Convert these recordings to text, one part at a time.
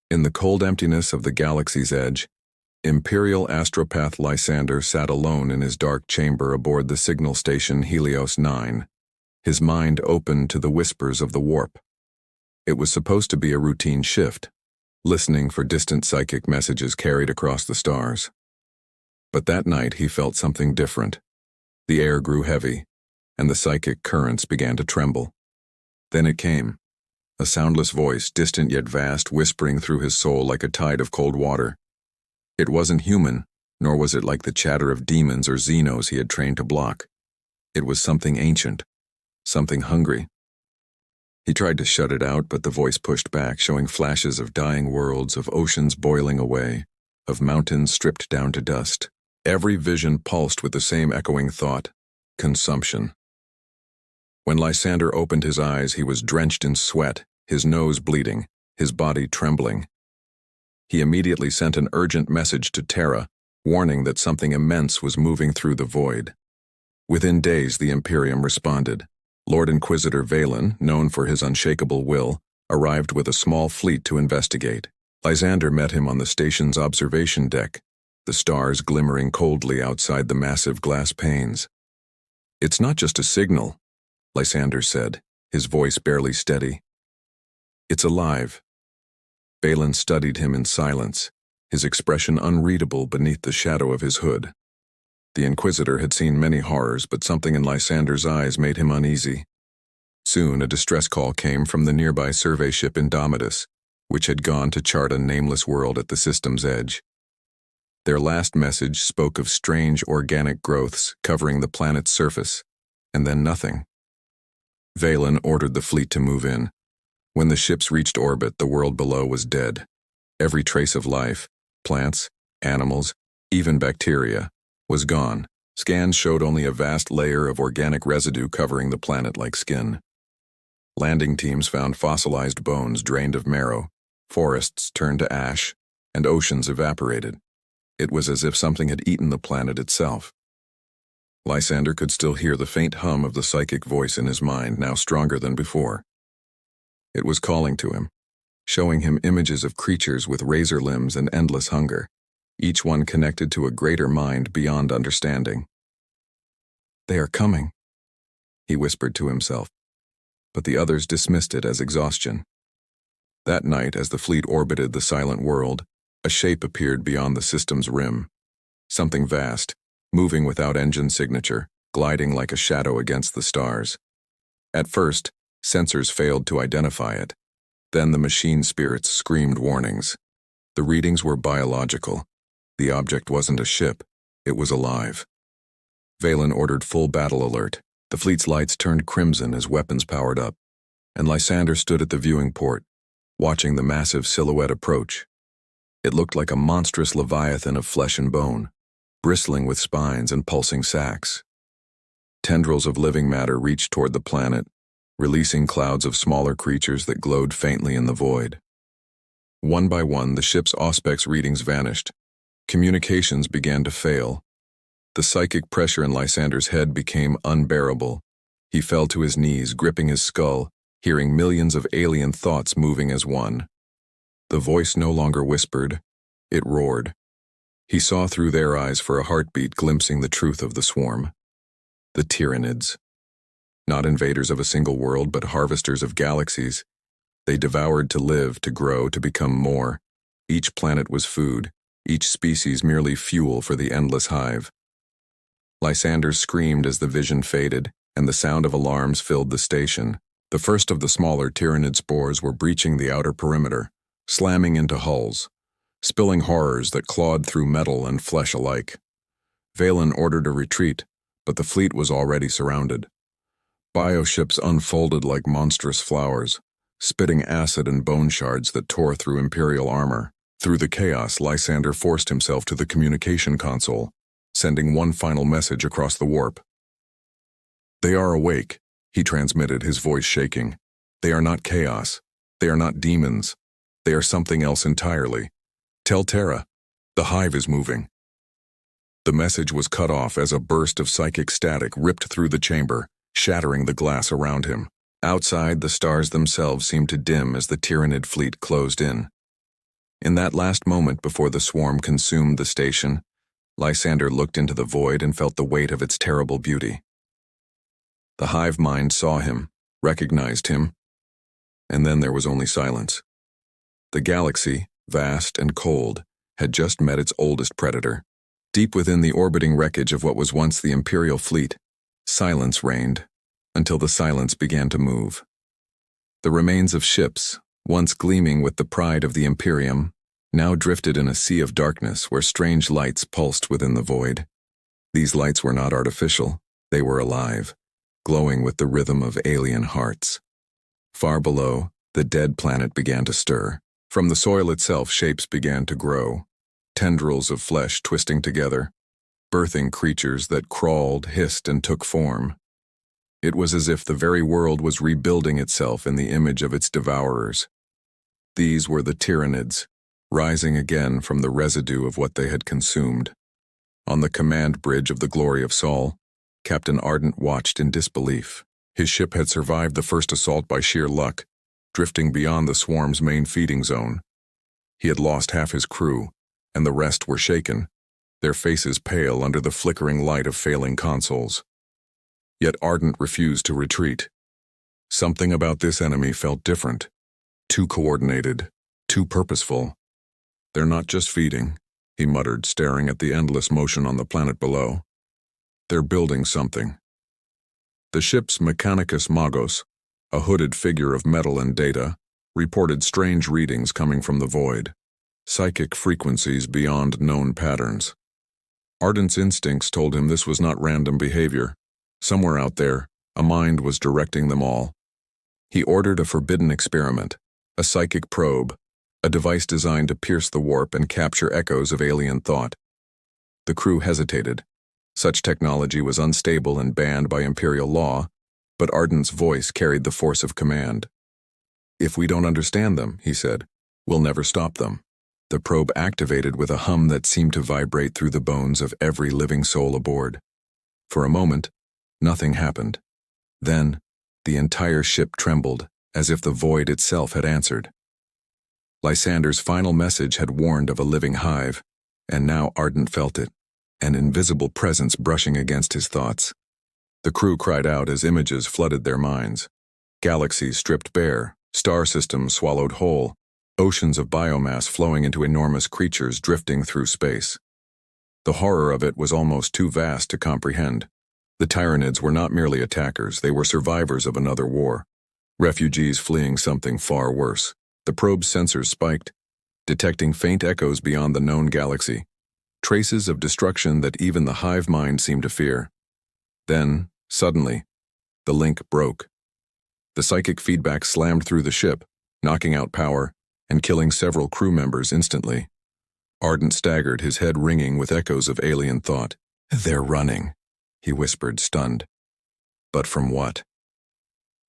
In the cold emptiness of the galaxy's edge, Imperial astropath Lysander sat alone in his dark chamber aboard the signal station Helios 9, his mind open to the whispers of the warp. It was supposed to be a routine shift, listening for distant psychic messages carried across the stars. But that night he felt something different. The air grew heavy, and the psychic currents began to tremble. Then it came, a soundless voice, distant yet vast, whispering through his soul like a tide of cold water. It wasn't human, nor was it like the chatter of demons or Xenos he had trained to block. It was something ancient, something hungry. He tried to shut it out, but the voice pushed back, showing flashes of dying worlds, of oceans boiling away, of mountains stripped down to dust. Every vision pulsed with the same echoing thought: consumption. When Lysander opened his eyes, he was drenched in sweat, his nose bleeding, his body trembling. He immediately sent an urgent message to Terra, warning that something immense was moving through the void. Within days, the Imperium responded. Lord Inquisitor Valen, known for his unshakable will, arrived with a small fleet to investigate. Lysander met him on the station's observation deck, the stars glimmering coldly outside the massive glass panes. "It's not just a signal," Lysander said, his voice barely steady. "It's alive." Valen studied him in silence, his expression unreadable beneath the shadow of his hood. The Inquisitor had seen many horrors, but something in Lysander's eyes made him uneasy. Soon a distress call came from the nearby survey ship Indomitus, which had gone to chart a nameless world at the system's edge. Their last message spoke of strange organic growths covering the planet's surface, and then nothing. Valen ordered the fleet to move in. When the ships reached orbit, the world below was dead. Every trace of life, plants, animals, even bacteria, was gone. Scans showed only a vast layer of organic residue covering the planet like skin. Landing teams found fossilized bones drained of marrow, forests turned to ash, and oceans evaporated. It was as if something had eaten the planet itself. Lysander could still hear the faint hum of the psychic voice in his mind, now stronger than before. It was calling to him, showing him images of creatures with razor limbs and endless hunger, each one connected to a greater mind beyond understanding. "They are coming," he whispered to himself, but the others dismissed it as exhaustion. That night, as the fleet orbited the silent world, a shape appeared beyond the system's rim. Something vast, moving without engine signature, gliding like a shadow against the stars. At first, sensors failed to identify it. Then the machine spirits screamed warnings. The readings were biological. The object wasn't a ship, it was alive. Valen ordered full battle alert. The fleet's lights turned crimson as weapons powered up, and Lysander stood at the viewing port, watching the massive silhouette approach. It looked like a monstrous Leviathan of flesh and bone, bristling with spines and pulsing sacs. Tendrils of living matter reached toward the planet, releasing clouds of smaller creatures that glowed faintly in the void. One by one, the ship's auspex readings vanished. Communications began to fail. The psychic pressure in Lysander's head became unbearable. He fell to his knees, gripping his skull, hearing millions of alien thoughts moving as one. The voice no longer whispered, it roared. He saw through their eyes for a heartbeat, glimpsing the truth of the swarm. The Tyranids. Not invaders of a single world, but harvesters of galaxies. They devoured to live, to grow, to become more. Each planet was food, each species merely fuel for the endless hive. Lysander screamed as the vision faded, and the sound of alarms filled the station. The first of the smaller Tyranid spores were breaching the outer perimeter, slamming into hulls, spilling horrors that clawed through metal and flesh alike. Valen ordered a retreat, but the fleet was already surrounded. Bioships unfolded like monstrous flowers, spitting acid and bone shards that tore through Imperial armor. Through the chaos, Lysander forced himself to the communication console, sending one final message across the warp. "They are awake," he transmitted, his voice shaking. "They are not chaos. They are not demons. They are something else entirely. Tell Terra, the hive is moving." The message was cut off as a burst of psychic static ripped through the chamber, shattering the glass around him. Outside, the stars themselves seemed to dim as the Tyranid fleet closed in. In that last moment before the swarm consumed the station, Lysander looked into the void and felt the weight of its terrible beauty. The hive mind saw him, recognized him, and then there was only silence. The galaxy, vast and cold, had just met its oldest predator. Deep within the orbiting wreckage of what was once the Imperial fleet, silence reigned, until the silence began to move. The remains of ships, once gleaming with the pride of the Imperium, now drifted in a sea of darkness where strange lights pulsed within the void. These lights were not artificial, they were alive, glowing with the rhythm of alien hearts. Far below, the dead planet began to stir. From the soil itself, shapes began to grow, tendrils of flesh twisting together, birthing creatures that crawled, hissed, and took form. It was as if the very world was rebuilding itself in the image of its devourers. These were the Tyranids, rising again from the residue of what they had consumed. On the command bridge of the Glory of Sol, Captain Ardent watched in disbelief. His ship had survived the first assault by sheer luck, drifting beyond the swarm's main feeding zone. He had lost half his crew, and the rest were shaken, their faces pale under the flickering light of failing consoles. Yet Ardent refused to retreat. Something about this enemy felt different, too coordinated, too purposeful. "They're not just feeding," he muttered, staring at the endless motion on the planet below. "They're building something." The ship's Mechanicus Magos, a hooded figure of metal and data, reported strange readings coming from the void, psychic frequencies beyond known patterns. Ardent's instincts told him this was not random behavior. Somewhere out there, a mind was directing them all. He ordered a forbidden experiment, a psychic probe, a device designed to pierce the warp and capture echoes of alien thought. The crew hesitated. Such technology was unstable and banned by Imperial law, but Ardent's voice carried the force of command. "If we don't understand them," he said, "we'll never stop them." The probe activated with a hum that seemed to vibrate through the bones of every living soul aboard. For a moment, nothing happened. Then, the entire ship trembled, as if the void itself had answered. Lysander's final message had warned of a living hive, and now Ardent felt it, an invisible presence brushing against his thoughts. The crew cried out as images flooded their minds. Galaxies stripped bare, star systems swallowed whole, oceans of biomass flowing into enormous creatures drifting through space. The horror of it was almost too vast to comprehend. The Tyranids were not merely attackers, they were survivors of another war. Refugees fleeing something far worse. The probe's sensors spiked, detecting faint echoes beyond the known galaxy, traces of destruction that even the hive mind seemed to fear. Then, suddenly, the link broke. The psychic feedback slammed through the ship, knocking out power and killing several crew members instantly. Ardent staggered, his head ringing with echoes of alien thought. "They're running," he whispered, stunned. But from what?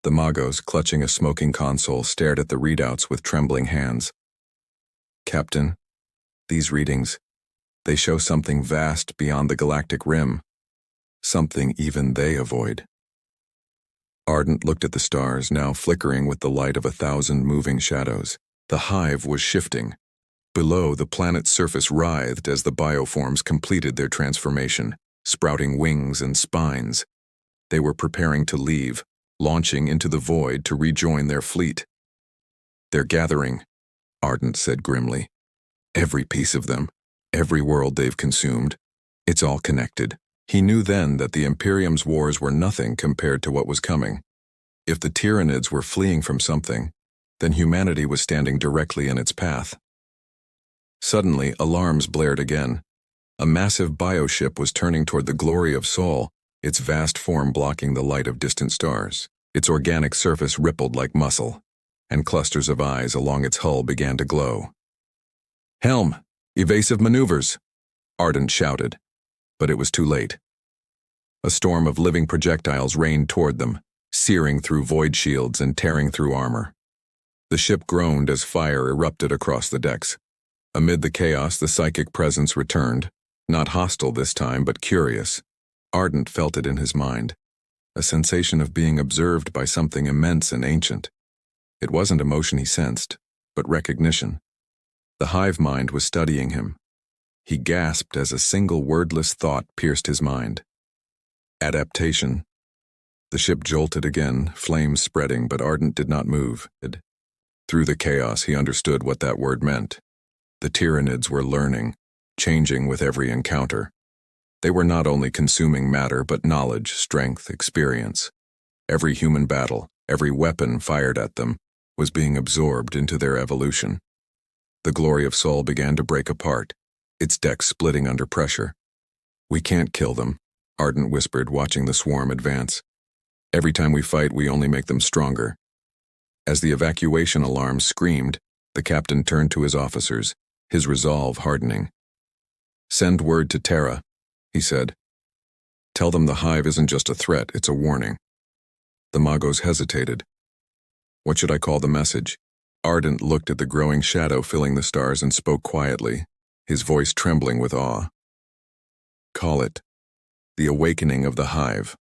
The Magos, clutching a smoking console, stared at the readouts with trembling hands. "Captain, these readings, they show something vast beyond the galactic rim. Something even they avoid." Ardent looked at the stars, now flickering with the light of 1,000 moving shadows. The hive was shifting. Below, the planet's surface writhed as the bioforms completed their transformation, sprouting wings and spines. They were preparing to leave, launching into the void to rejoin their fleet. "They're gathering," Ardent said grimly. "Every piece of them, every world they've consumed, it's all connected." He knew then that the Imperium's wars were nothing compared to what was coming. If the Tyranids were fleeing from something, then humanity was standing directly in its path. Suddenly, alarms blared again. A massive bioship was turning toward the Glory of Sol, its vast form blocking the light of distant stars. Its organic surface rippled like muscle, and clusters of eyes along its hull began to glow. "Helm! Evasive maneuvers!" Ardent shouted, but it was too late. A storm of living projectiles rained toward them, searing through void shields and tearing through armor. The ship groaned as fire erupted across the decks. Amid the chaos, the psychic presence returned, not hostile this time, but curious. Ardent felt it in his mind, a sensation of being observed by something immense and ancient. It wasn't emotion he sensed, but recognition. The hive mind was studying him. He gasped as a single wordless thought pierced his mind. Adaptation. The ship jolted again, flames spreading, but Ardent did not move. Through the chaos, he understood what that word meant. The Tyranids were learning, changing with every encounter. They were not only consuming matter, but knowledge, strength, experience. Every human battle, every weapon fired at them, was being absorbed into their evolution. The Glory of Sol began to break apart, its deck splitting under pressure. "We can't kill them," Ardent whispered, watching the swarm advance. "Every time we fight, we only make them stronger." As the evacuation alarm screamed, the captain turned to his officers, his resolve hardening. "Send word to Terra," he said. "Tell them the hive isn't just a threat, it's a warning." The Magos hesitated. What should I call the message? Ardent looked at the growing shadow filling the stars and spoke quietly, his voice trembling with awe. "Call it the awakening of the hive."